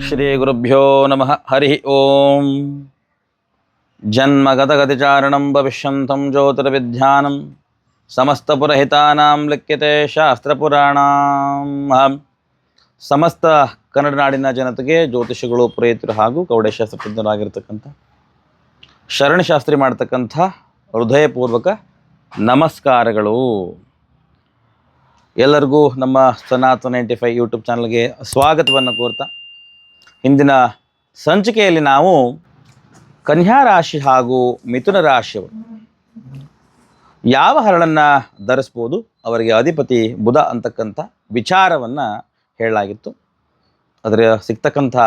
ಶ್ರೀ ಗುರುಭ್ಯೋ ನಮಃ. ಹರಿ ಓಂ. ಜನ್ಮಗತಗತಿಚಾರಣಂ ಭವಿಷ್ಯಂತಂ ಜ್ಯೋತಿರ್ವಿದ್ಯಾನಂ ಸಮಸ್ತಪುರಹಿತಾನಾಂ ಲಿಖ್ಯತೆ ಶಾಸ್ತ್ರಪುರಾಣಾಂ. ಸಮಸ್ತ ಕನ್ನಡ ನಾಡಿನ ಜನತೆಗೆ ಜ್ಯೋತಿಷಿಗಳು, ಪುರೋಹಿತರು ಹಾಗೂ ಕೌಡೇಶಾಸ್ತ್ರ ತಜ್ಞರಾಗಿರ್ತಕ್ಕಂಥ ಶರಣಶಾಸ್ತ್ರಿ ಮಾಡ್ತಕ್ಕಂಥ ಹೃದಯಪೂರ್ವಕ ನಮಸ್ಕಾರಗಳು. ಎಲ್ಲರಿಗೂ ನಮ್ಮ ಸನಾತನ 95 ಯೂಟ್ಯೂಬ್ ಚಾನಲ್ಗೆ ಸ್ವಾಗತವನ್ನು ಕೋರ್ತಾ, ಇಂದಿನ ಸಂಚಿಕೆಯಲ್ಲಿ ನಾವು ಕನ್ಯಾ ರಾಶಿ ಹಾಗೂ ಮಿಥುನ ರಾಶಿಯವರು ಯಾವ ಹರಳನ್ನು ಧರಿಸ್ಬೋದು, ಅವರಿಗೆ ಅಧಿಪತಿ ಬುಧ ಅಂತಕ್ಕಂಥ ವಿಚಾರವನ್ನು ಹೇಳಲಾಗಿತ್ತು. ಅದರ ಸಿಗ್ತಕ್ಕಂಥ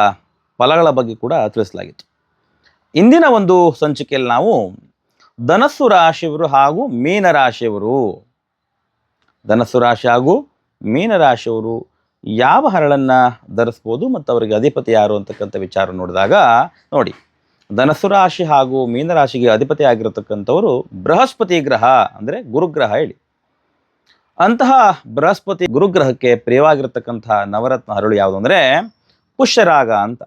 ಫಲಗಳ ಬಗ್ಗೆ ಕೂಡ ತಿಳಿಸಲಾಗಿತ್ತು. ಇಂದಿನ ಒಂದು ಸಂಚಿಕೆಯಲ್ಲಿ ನಾವು ಧನಸ್ಸು ರಾಶಿಯವರು ಹಾಗೂ ಮೀನರಾಶಿಯವರು, ಧನಸ್ಸು ರಾಶಿ ಹಾಗೂ ಮೀನರಾಶಿಯವರು ಯಾವ ಹರಳನ್ನು ಧರಿಸ್ಬೋದು ಮತ್ತು ಅವರಿಗೆ ಅಧಿಪತಿ ಯಾರು ಅಂತಕ್ಕಂಥ ವಿಚಾರ ನೋಡಿದಾಗ, ನೋಡಿ, ಧನಸ್ಸು ರಾಶಿ ಹಾಗೂ ಮೀನರಾಶಿಗೆ ಅಧಿಪತಿ ಆಗಿರತಕ್ಕಂಥವರು ಬೃಹಸ್ಪತಿ ಗ್ರಹ, ಅಂದರೆ ಗುರುಗ್ರಹ ಹೇಳಿ. ಅಂತಹ ಬೃಹಸ್ಪತಿ ಗುರುಗ್ರಹಕ್ಕೆ ಪ್ರಿಯವಾಗಿರತಕ್ಕಂಥ ನವರತ್ನ ಹರಳು ಯಾವುದು ಅಂದರೆ ಪುಷ್ಯರಾಗ ಅಂತ.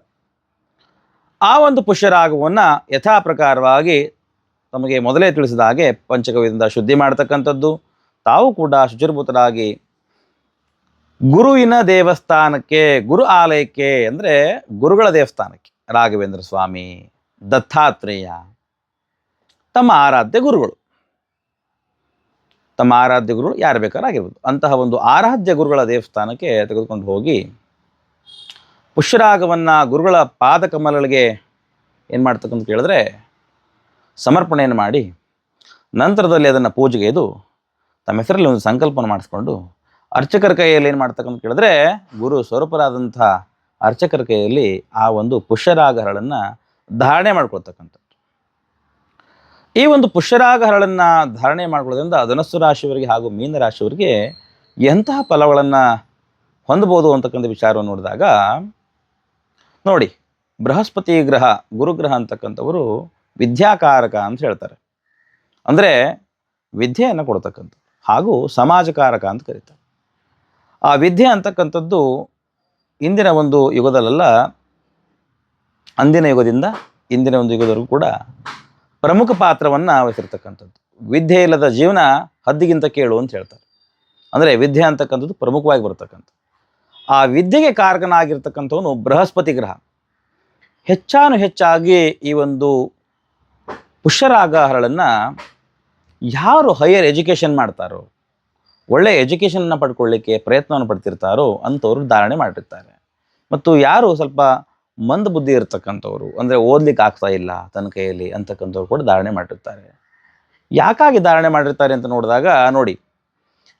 ಆ ಒಂದು ಪುಷ್ಯರಾಗವನ್ನು ಯಥಾ ಪ್ರಕಾರವಾಗಿ ತಮಗೆ ಮೊದಲೇ ತಿಳಿಸಿದ ಹಾಗೆ ಪಂಚಗವ್ಯದಿಂದ ಶುದ್ಧಿ ಮಾಡ್ತಕ್ಕಂಥದ್ದು, ತಾವು ಕೂಡ ಶುಚಿರ್ಭೂತರಾಗಿ ಗುರುವಿನ ದೇವಸ್ಥಾನಕ್ಕೆ, ಗುರು ಆಲಯಕ್ಕೆ, ಅಂದರೆ ಗುರುಗಳ ದೇವಸ್ಥಾನಕ್ಕೆ, ರಾಘವೇಂದ್ರ ಸ್ವಾಮಿ, ದತ್ತಾತ್ರೇಯ, ತಮ್ಮ ಆರಾಧ್ಯ ಗುರುಗಳು, ತಮ್ಮ ಆರಾಧ್ಯ ಗುರುಗಳು ಯಾರು ಬೇಕಾರಾಗಿರ್ಬೋದು, ಅಂತಹ ಒಂದು ಆರಾಧ್ಯ ಗುರುಗಳ ದೇವಸ್ಥಾನಕ್ಕೆ ತೆಗೆದುಕೊಂಡು ಹೋಗಿ ಪುಷ್ಯರಾಗವನ್ನು ಗುರುಗಳ ಪಾದಕಮಲಗಳಿಗೆ ಏನು ಮಾಡ್ತಕ್ಕಂತ ಕೇಳಿದ್ರೆ ಸಮರ್ಪಣೆಯನ್ನು ಮಾಡಿ, ನಂತರದಲ್ಲಿ ಅದನ್ನು ಪೂಜೆಗೆ ಇದು ತಮ್ಮ ಹೆಸರಲ್ಲಿ ಒಂದು ಸಂಕಲ್ಪನ ಮಾಡಿಸ್ಕೊಂಡು ಅರ್ಚಕರ ಕೈಯಲ್ಲಿ ಏನು ಮಾಡ್ತಕ್ಕಂತ ಕೇಳಿದ್ರೆ ಗುರು ಸ್ವರೂಪರಾದಂಥ ಅರ್ಚಕರ ಕೈಯಲ್ಲಿ ಆ ಒಂದು ಪುಷ್ಯರಾಗ ಹರಳನ್ನು ಧಾರಣೆ ಮಾಡ್ಕೊಳ್ತಕ್ಕಂಥದ್ದು. ಈ ಒಂದು ಪುಷ್ಯರಾಗ ಹರಳನ್ನು ಧಾರಣೆ ಮಾಡ್ಕೊಳ್ಳೋದ್ರಿಂದ ಧನಸ್ಸು ರಾಶಿಯವರಿಗೆ ಹಾಗೂ ಮೀನರಾಶಿಯವರಿಗೆ ಎಂತಹ ಫಲಗಳನ್ನು ಹೊಂದಬಹುದು ಅಂತಕ್ಕಂಥ ವಿಚಾರವನ್ನು ನೋಡಿದಾಗ, ನೋಡಿ, ಬೃಹಸ್ಪತಿ ಗ್ರಹ, ಗುರುಗ್ರಹ ಅಂತಕ್ಕಂಥವರು ವಿದ್ಯಾಕಾರಕ ಅಂತ ಹೇಳ್ತಾರೆ. ಅಂದರೆ ವಿದ್ಯೆಯನ್ನು ಕೊಡ್ತಕ್ಕಂಥ ಹಾಗೂ ಸಮಾಜಕಾರಕ ಅಂತ ಕರೀತಾರೆ. ಆ ವಿದ್ಯೆ ಅಂತಕ್ಕಂಥದ್ದು ಇಂದಿನ ಒಂದು ಯುಗದಲ್ಲ, ಅಂದಿನ ಯುಗದಿಂದ ಇಂದಿನ ಒಂದು ಯುಗದವರೆಗೂ ಕೂಡ ಪ್ರಮುಖ ಪಾತ್ರವನ್ನು ವಹಿಸಿರ್ತಕ್ಕಂಥದ್ದು. ವಿದ್ಯೆ ಇಲ್ಲದ ಜೀವನ ಹದ್ದಿಗಿಂತ ಕೇಳು ಅಂತ ಹೇಳ್ತಾರೆ. ಅಂದರೆ ವಿದ್ಯೆ ಅಂತಕ್ಕಂಥದ್ದು ಪ್ರಮುಖವಾಗಿ ಬರ್ತಕ್ಕಂಥ ಆ ವಿದ್ಯೆಗೆ ಕಾರಕನಾಗಿರ್ತಕ್ಕಂಥವನು ಬೃಹಸ್ಪತಿ ಗ್ರಹ. ಹೆಚ್ಚಾಗಿ ಈ ಒಂದು ಪುಷ್ಯರಾಗ ಹರಳನ್ನು ಯಾರು ಹೈಯರ್ ಎಜುಕೇಷನ್ ಮಾಡ್ತಾರೋ, ಒಳ್ಳೆಯ ಎಜುಕೇಷನ್ನ ಪಡ್ಕೊಳ್ಳಿಕ್ಕೆ ಪ್ರಯತ್ನವನ್ನು ಪಡ್ತಿರ್ತಾರೋ ಅಂಥವ್ರು ಧಾರಣೆ ಮಾಡಿರ್ತಾರೆ. ಮತ್ತು ಯಾರು ಸ್ವಲ್ಪ ಮಂದ ಬುದ್ಧಿ ಇರತಕ್ಕಂಥವ್ರು, ಅಂದರೆ ಓದ್ಲಿಕ್ಕೆ ಆಗ್ತಾ ಇಲ್ಲ ತನ್ನ ಕೈಯಲ್ಲಿ ಅಂತಕ್ಕಂಥವ್ರು ಕೂಡ ಧಾರಣೆ ಮಾಡಿರ್ತಾರೆ. ಯಾಕಾಗಿ ಧಾರಣೆ ಮಾಡಿರ್ತಾರೆ ಅಂತ ನೋಡಿದಾಗ, ನೋಡಿ,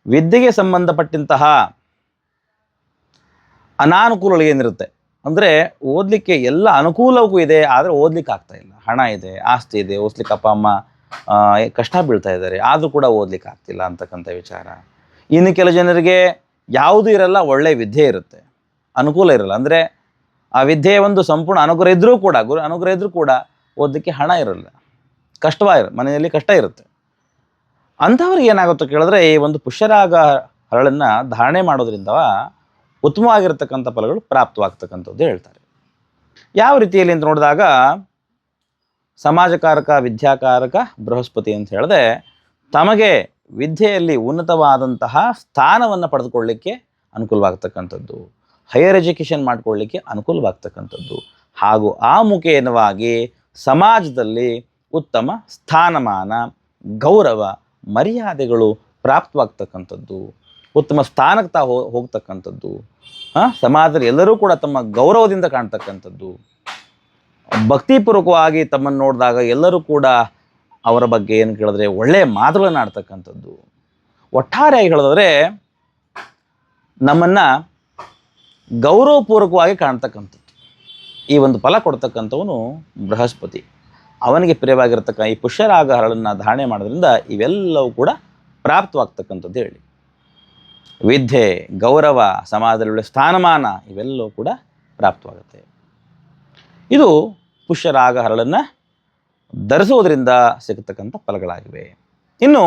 ವಿದ್ಯೆಗೆ ಸಂಬಂಧಪಟ್ಟಂತಹ ಅನಾನುಕೂಲಗಳು ಏನಿರುತ್ತೆ, ಅಂದರೆ ಓದಲಿಕ್ಕೆ ಎಲ್ಲ ಅನುಕೂಲವೂ ಇದೆ, ಆದರೆ ಓದ್ಲಿಕ್ಕೆ ಆಗ್ತಾ ಇಲ್ಲ. ಹಣ ಇದೆ, ಆಸ್ತಿ ಇದೆ, ಓದ್ಲಿಕ್ಕೆ ಅಪ್ಪ ಅಮ್ಮ ಕಷ್ಟ ಬೀಳ್ತಾ ಇದ್ದಾರೆ, ಆದರೂ ಕೂಡ ಓದ್ಲಿಕ್ಕೆ ಆಗ್ತಿಲ್ಲ ಅಂತಕ್ಕಂಥ ವಿಚಾರ. ಇನ್ನು ಕೆಲ ಜನರಿಗೆ ಯಾವುದೂ ಇರಲ್ಲ, ಒಳ್ಳೆಯ ವಿದ್ಯೆ ಇರುತ್ತೆ, ಅನುಕೂಲ ಇರಲ್ಲ. ಅಂದರೆ ಆ ವಿದ್ಯೆಯ ಒಂದು ಸಂಪೂರ್ಣ ಅನುಗ್ರಹ ಇದ್ದರೂ ಕೂಡ, ಗುರು ಅನುಗ್ರಹ ಇದ್ದರೂ ಕೂಡ ಓದಲಿಕ್ಕೆ ಹಣ ಇರಲ್ಲ, ಮನೆಯಲ್ಲಿ ಕಷ್ಟ ಇರುತ್ತೆ. ಅಂಥವ್ರಿಗೆ ಏನಾಗುತ್ತೋ ಕೇಳಿದ್ರೆ ಈ ಒಂದು ಪುಷ್ಯರಾಗ ಹರಳನ್ನು ಧಾರಣೆ ಮಾಡೋದ್ರಿಂದ ಉತ್ತಮವಾಗಿರ್ತಕ್ಕಂಥ ಫಲಗಳು ಪ್ರಾಪ್ತವಾಗ್ತಕ್ಕಂಥದ್ದು ಹೇಳ್ತಾರೆ. ಯಾವ ರೀತಿಯಲ್ಲಿ ಅಂತ ನೋಡಿದಾಗ, ಸಮಾಜಕಾರಕ, ವಿದ್ಯಾಕಾರಕ ಬೃಹಸ್ಪತಿ ಅಂತ ಹೇಳಿದ್ರೆ ತಮಗೆ ವಿದ್ಯೆಯಲ್ಲಿ ಉನ್ನತವಾದಂತಹ ಸ್ಥಾನವನ್ನು ಪಡೆದುಕೊಳ್ಳಲಿಕ್ಕೆ ಅನುಕೂಲವಾಗ್ತಕ್ಕಂಥದ್ದು, ಹೈಯರ್ ಎಜುಕೇಷನ್ ಮಾಡಿಕೊಳ್ಳಲಿಕ್ಕೆ ಅನುಕೂಲವಾಗ್ತಕ್ಕಂಥದ್ದು, ಹಾಗೂ ಆ ಮುಖೇನವಾಗಿ ಸಮಾಜದಲ್ಲಿ ಉತ್ತಮ ಸ್ಥಾನಮಾನ, ಗೌರವ, ಮರ್ಯಾದೆಗಳು ಪ್ರಾಪ್ತವಾಗ್ತಕ್ಕಂಥದ್ದು, ಉತ್ತಮ ಸ್ಥಾನಕ್ಕೆ ಹೋಗ್ತಕ್ಕಂಥದ್ದು, ಸಮಾಜದಲ್ಲಿ ಎಲ್ಲರೂ ಕೂಡ ತಮ್ಮ ಗೌರವದಿಂದ ಕಾಣ್ತಕ್ಕಂಥದ್ದು, ಭಕ್ತಿಪೂರ್ವಕವಾಗಿ ತಮ್ಮನ್ನು ನೋಡಿದಾಗ ಎಲ್ಲರೂ ಕೂಡ ಅವರ ಬಗ್ಗೆ ಏನು ಕೇಳಿದ್ರೆ ಒಳ್ಳೆಯ ಮಾತುಗಳನ್ನು ಆಡ್ತಕ್ಕಂಥದ್ದು. ಒಟ್ಟಾರೆಯಾಗಿ ಹೇಳಿದ್ರೆ ನಮ್ಮನ್ನು ಗೌರವಪೂರ್ವಕವಾಗಿ ಕಾಣ್ತಕ್ಕಂಥದ್ದು. ಈ ಒಂದು ಫಲ ಕೊಡ್ತಕ್ಕಂಥವನು ಬೃಹಸ್ಪತಿ. ಅವನಿಗೆ ಪ್ರಿಯವಾಗಿರ್ತಕ್ಕ ಈ ಪುಷ್ಯರಾಗ ಹರಳನ್ನು ಧಾರಣೆ ಮಾಡೋದ್ರಿಂದ ಇವೆಲ್ಲವೂ ಕೂಡ ಪ್ರಾಪ್ತವಾಗ್ತಕ್ಕಂಥದ್ದು ಹೇಳಿ. ವಿದ್ಯೆ, ಗೌರವ, ಸಮಾಜದಲ್ಲಿ ಸ್ಥಾನಮಾನ ಇವೆಲ್ಲವೂ ಕೂಡ ಪ್ರಾಪ್ತವಾಗುತ್ತೆ. ಇದು ಪುಷ್ಯರಾಗ ಹರಳನ್ನು ಧರಿಸುವುದರಿಂದ ಸಿಗತಕ್ಕಂಥ ಫಲಗಳಾಗಿವೆ. ಇನ್ನು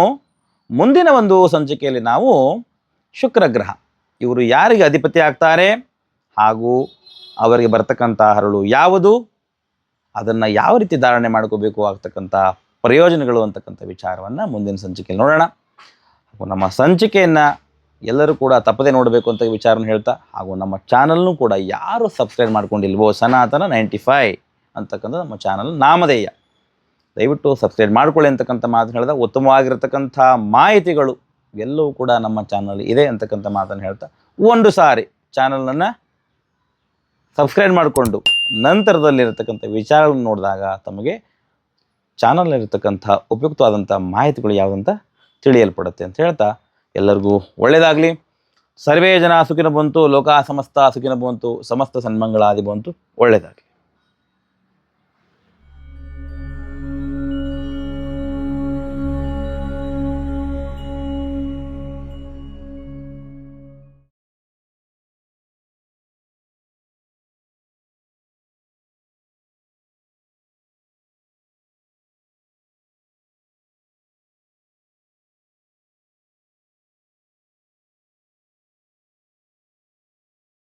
ಮುಂದಿನ ಒಂದು ಸಂಚಿಕೆಯಲ್ಲಿ ನಾವು ಶುಕ್ರಗ್ರಹ, ಇವರು ಯಾರಿಗೆ ಅಧಿಪತಿ ಆಗ್ತಾರೆ ಹಾಗೂ ಅವರಿಗೆ ಬರ್ತಕ್ಕಂಥ ಹರಳು ಯಾವುದು, ಅದನ್ನು ಯಾವ ರೀತಿ ಧಾರಣೆ ಮಾಡ್ಕೋಬೇಕು, ಆಗ್ತಕ್ಕಂಥ ಪ್ರಯೋಜನಗಳು ಅಂತಕ್ಕಂಥ ವಿಚಾರವನ್ನು ಮುಂದಿನ ಸಂಚಿಕೆಯಲ್ಲಿ ನೋಡೋಣ. ಹಾಗೂ ನಮ್ಮ ಸಂಚಿಕೆಯನ್ನು ಎಲ್ಲರೂ ಕೂಡ ತಪ್ಪದೇ ನೋಡಬೇಕು ಅಂತ ವಿಚಾರನ ಹೇಳ್ತಾ, ಹಾಗೂ ನಮ್ಮ ಚಾನಲ್ನೂ ಕೂಡ ಯಾರು ಸಬ್ಸ್ಕ್ರೈಬ್ ಮಾಡ್ಕೊಂಡಿಲ್ವೋ, ಸನಾತನ 95 ಅಂತಕ್ಕಂಥ ನಮ್ಮ ಚಾನಲ್ ನಾಮಧೇಯ, ದಯವಿಟ್ಟು ಸಬ್ಸ್ಕ್ರೈಬ್ ಮಾಡ್ಕೊಳ್ಳಿ ಅಂತಕ್ಕಂಥ ಮಾತನ್ನು ಹೇಳಿದ, ಉತ್ತಮವಾಗಿರತಕ್ಕಂಥ ಮಾಹಿತಿಗಳು ಎಲ್ಲವೂ ಕೂಡ ನಮ್ಮ ಚಾನಲ್ ಇದೆ ಅಂತಕ್ಕಂಥ ಮಾತನ್ನು ಹೇಳ್ತಾ, ಒಂದು ಸಾರಿ ಚಾನಲನ್ನು ಸಬ್ಸ್ಕ್ರೈಬ್ ಮಾಡಿಕೊಂಡು ನಂತರದಲ್ಲಿರತಕ್ಕಂಥ ವಿಚಾರಗಳನ್ನು ನೋಡಿದಾಗ ತಮಗೆ ಚಾನಲ್ನಲ್ಲಿರ್ತಕ್ಕಂಥ ಉಪಯುಕ್ತವಾದಂಥ ಮಾಹಿತಿಗಳು ಯಾವುದಂತ ತಿಳಿಯಲ್ಪಡುತ್ತೆ ಅಂತ ಹೇಳ್ತಾ, ಎಲ್ಲರಿಗೂ ಒಳ್ಳೆಯದಾಗಲಿ. ಸರ್ವೇ ಜನ ಸುಖಿನ ಬಂತು, ಲೋಕ ಸಮಸ್ತ ಸುಖಿನ ಬಂತು, ಸಮಸ್ತ ಸನ್ಮಂಗಳಾದಿ ಬಂತು, ಒಳ್ಳೆಯದಾಗಲಿ.